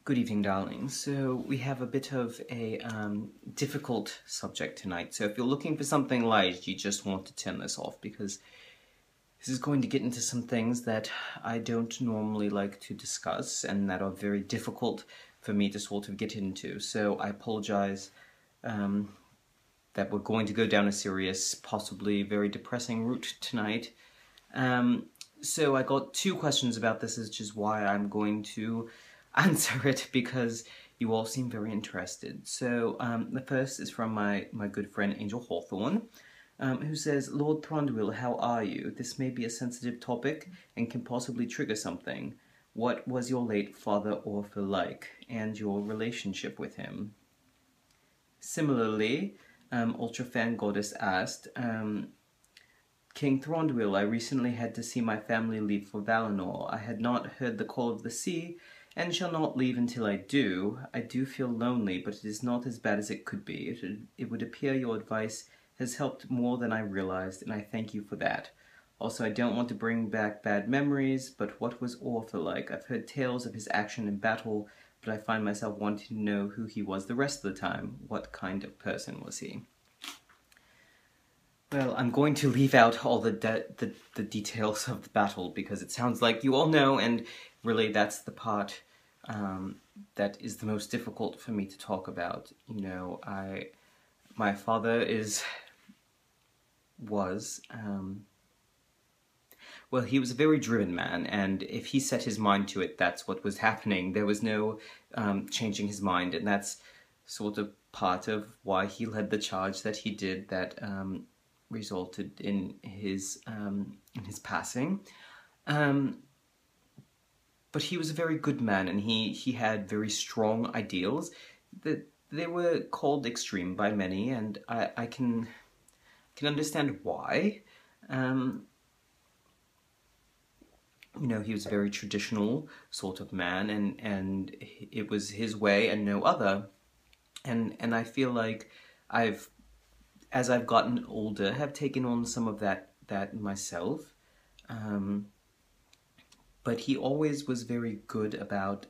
Good evening, darlings. So we have a bit of a difficult subject tonight. So if you're looking for something light, you just want to turn this off because this is going to get into some things that I don't normally like to discuss and that are very difficult for me to sort of get into. So I apologize that we're going to go down a serious, possibly very depressing route tonight. So I got two questions about this, which is why I'm going to answer it, because you all seem very interested. So the first is from my good friend Angel-Hawthorne, who says, Lord Thranduil, how are you? This may be a sensitive topic and can possibly trigger something. What was your late father Oropher like, and your relationship with him? Similarly, Ultrafangoddes asked, King Thranduil, I recently had to see my family leave for Valinor. I had not heard the call of the sea, and shall not leave until I do. I do feel lonely, but it is not as bad as it could be. It would appear your advice has helped more than I realized, and I thank you for that. Also, I don't want to bring back bad memories, but what was Oropher like? I've heard tales of his action in battle, but I find myself wanting to know who he was the rest of the time. What kind of person was he? Well, I'm going to leave out all the details of the battle because it sounds like you all know, and really that's the part that is the most difficult for me to talk about. You know, my father was well, he was a very driven man, and if he set his mind to it, that's what was happening. There was no changing his mind, and that's sort of part of why he led the charge that he did, that resulted in his passing. But he was a very good man, and he had very strong ideals. That they were called extreme by many, and I can understand why. You know, he was a very traditional sort of man, and it was his way and no other. And I feel like as I've gotten older, have taken on some of that myself. But he always was very good about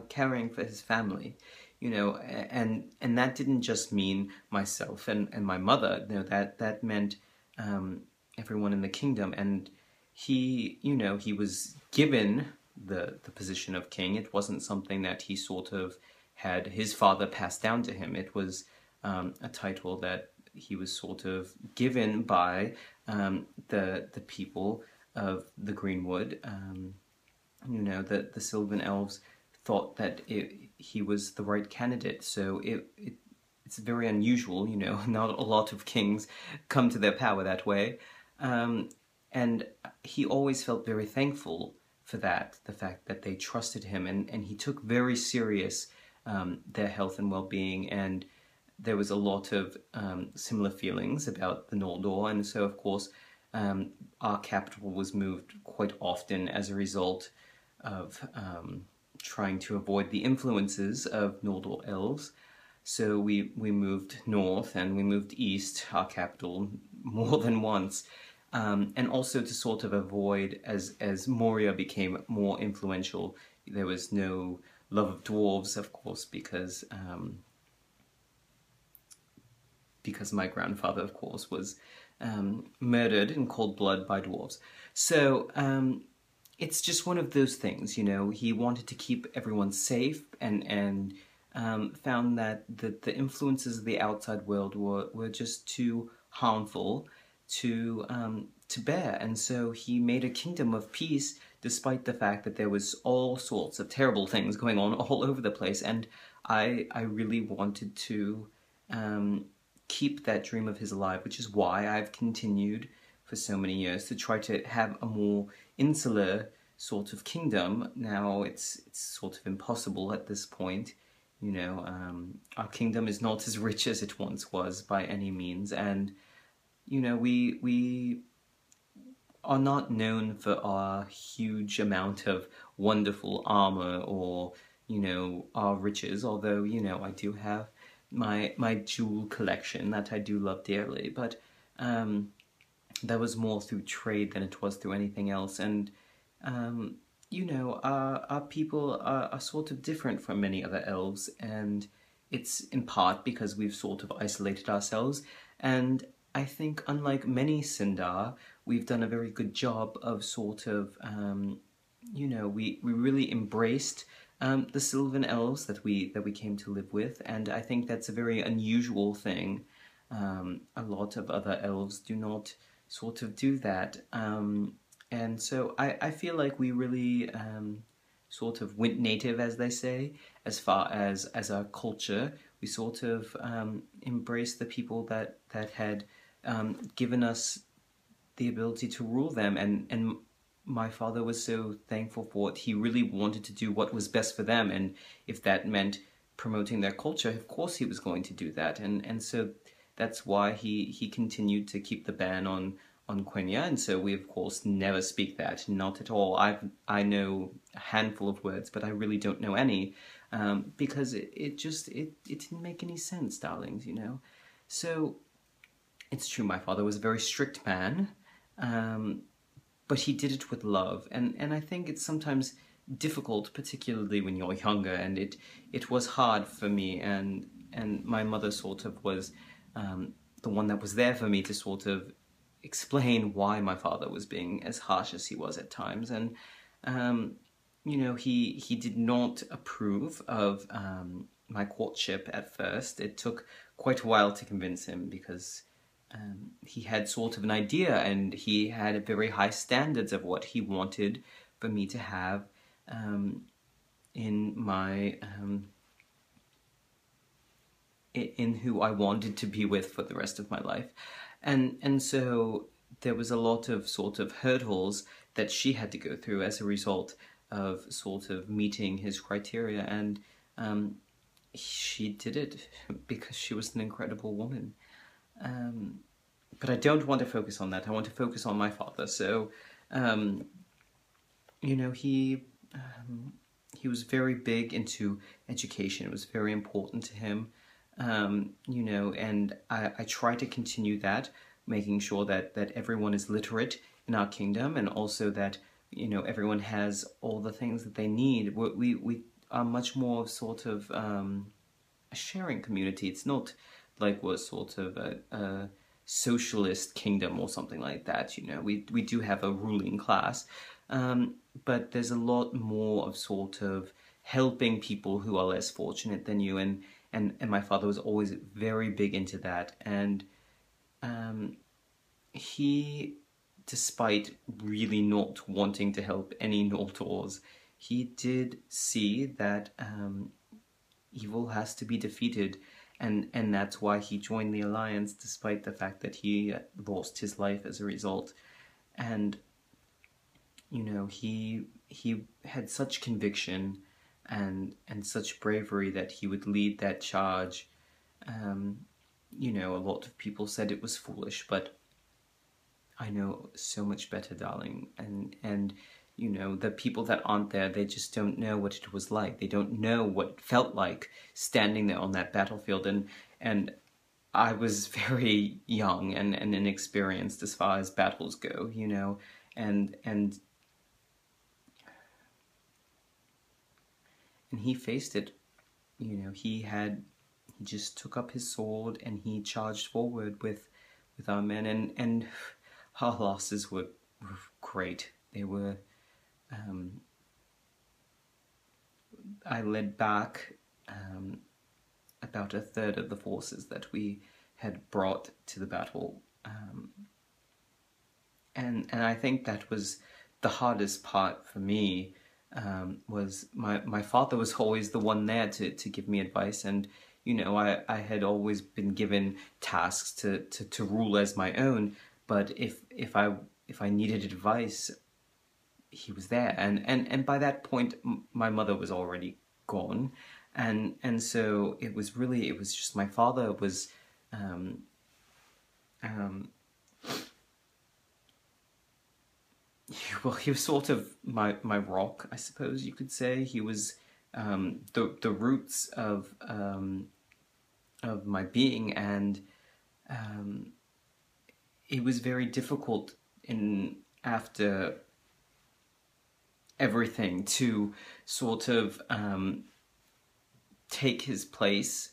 caring for his family, you know, and that didn't just mean myself and my mother. You know, that meant everyone in the kingdom. And he, you know, he was given the position of king. It wasn't something that he sort of had his father pass down to him. It was a title that he was sort of given by the people of the Greenwood. You know, the Sylvan Elves thought that he was the right candidate, so it's very unusual, you know, not a lot of kings come to their power that way. And he always felt very thankful for that, the fact that they trusted him, and he took very serious their health and well-being, and there was a lot of similar feelings about the Noldor, and so of course our capital was moved quite often as a result of trying to avoid the influences of Noldor elves. So we moved north and we moved east, our capital, more than once. And also to sort of avoid, as Moria became more influential, there was no love of dwarves, of course, because my grandfather, of course, was murdered in cold blood by dwarves. So it's just one of those things, you know. He wanted to keep everyone safe, and found that the influences of the outside world were just too harmful to bear, and so he made a kingdom of peace, despite the fact that there was all sorts of terrible things going on all over the place. And I really wanted to keep that dream of his alive, which is why I've continued for so many years to try to have a more insular sort of kingdom. Now it's sort of impossible at this point, you know. Our kingdom is not as rich as it once was by any means, and you know, we are not known for our huge amount of wonderful armor or, you know, our riches, although, you know, I do have my jewel collection that I do love dearly, but that was more through trade than it was through anything else. And you know, our people are sort of different from many other elves, and it's in part because we've sort of isolated ourselves. And I think, unlike many Sindar, we've done a very good job of sort of, you know, we really embraced the Sylvan elves that we came to live with, and I think that's a very unusual thing. A lot of other elves do not sort of do that. And so I feel like we really sort of went native, as they say, as far as our culture. We sort of embraced the people that had given us the ability to rule them, and my father was so thankful for it. He really wanted to do what was best for them, and if that meant promoting their culture, of course he was going to do that. And so that's why he continued to keep the ban on Quenya, and so we of course never speak that, not at all. I know a handful of words, but I really don't know any, because it just it didn't make any sense, darlings, you know. So it's true, my father was a very strict man, but he did it with love, and I think it's sometimes difficult, particularly when you're younger, and it was hard for me, and my mother sort of was the one that was there for me to sort of explain why my father was being as harsh as he was at times. And you know, he did not approve of my courtship at first. It took quite a while to convince him, because he had sort of an idea, and he had very high standards of what he wanted for me to have in my in who I wanted to be with for the rest of my life. And so there was a lot of sort of hurdles that she had to go through as a result of sort of meeting his criteria, and she did it because she was an incredible woman. But I don't want to focus on that. I want to focus on my father. So, you know, he was very big into education. It was very important to him. You know, and I try to continue that, making sure that everyone is literate in our kingdom, and also that, you know, everyone has all the things that they need. We are much more sort of a sharing community. It's not like we're sort of a socialist kingdom or something like that. You know, we do have a ruling class, but there's a lot more of sort of helping people who are less fortunate than you, and my father was always very big into that. And he, despite really not wanting to help any Noldors, he did see that evil has to be defeated, and that's why he joined the Alliance, despite the fact that he lost his life as a result. And, you know, he had such conviction and such bravery that he would lead that charge. You know, a lot of people said it was foolish, but I know so much better, darling. And you know, the people that aren't there, they just don't know what it was like. They don't know what it felt like standing there on that battlefield. And I was very young and inexperienced as far as battles go, you know, and he faced it. You know, he just took up his sword and he charged forward with our men, and our losses were great. They were. I led back about a third of the forces that we had brought to the battle, and I think that was the hardest part for me. Was my father was always the one there to give me advice, and you know, I had always been given tasks to rule as my own, but if I needed advice, he was there, and by that point my mother was already gone, and so it was just my father was well, he was sort of my rock, I suppose you could say. He was the roots of my being, and it was very difficult after everything to sort of take his place,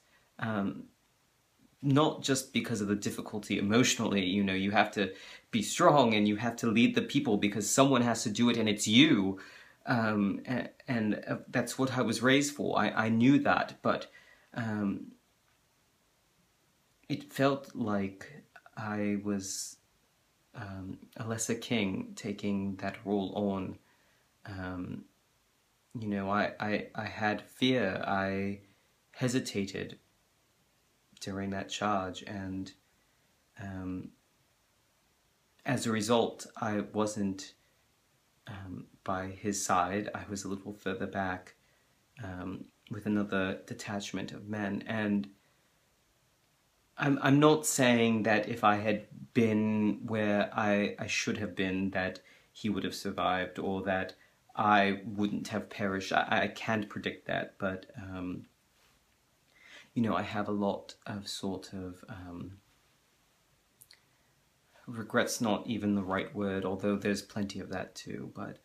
not just because of the difficulty emotionally. You know, you have to be strong and you have to lead the people because someone has to do it and it's you. And that's what I was raised for. I knew that, but it felt like I was a lesser king taking that role on. You know, I had fear. I hesitated during that charge, and as a result, I wasn't by his side. I was a little further back with another detachment of men, and I'm not saying that if I had been where I should have been, that he would have survived, or that I wouldn't have perished. I can't predict that, but you know, I have a lot of sort of regret's not even the right word, although there's plenty of that too. But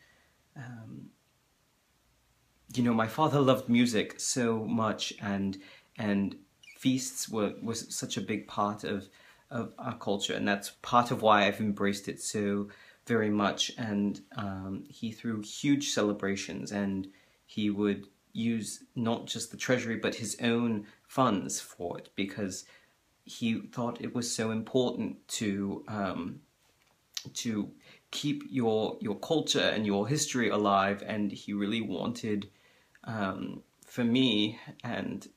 you know, my father loved music so much, and feasts was such a big part of our culture, and that's part of why I've embraced it so very much. And he threw huge celebrations, and he would use not just the treasury but his own funds for it, because he thought it was so important to keep your culture and your history alive. And he really wanted for me and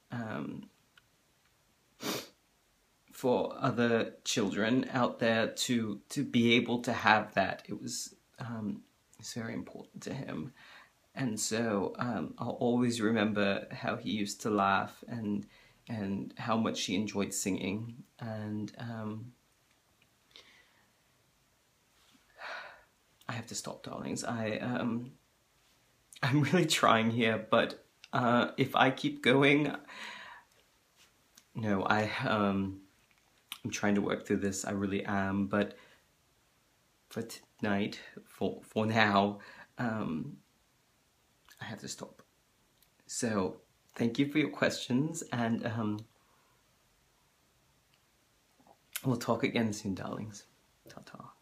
for other children out there to be able to have that. It was it's very important to him. And so I'll always remember how he used to laugh, and how much he enjoyed singing. And I have to stop, darlings. I'm really trying here, but if I keep going, no, I'm trying to work through this. I really am. But for tonight, for now, I have to stop. So thank you for your questions, and we'll talk again soon, darlings. Ta-ta.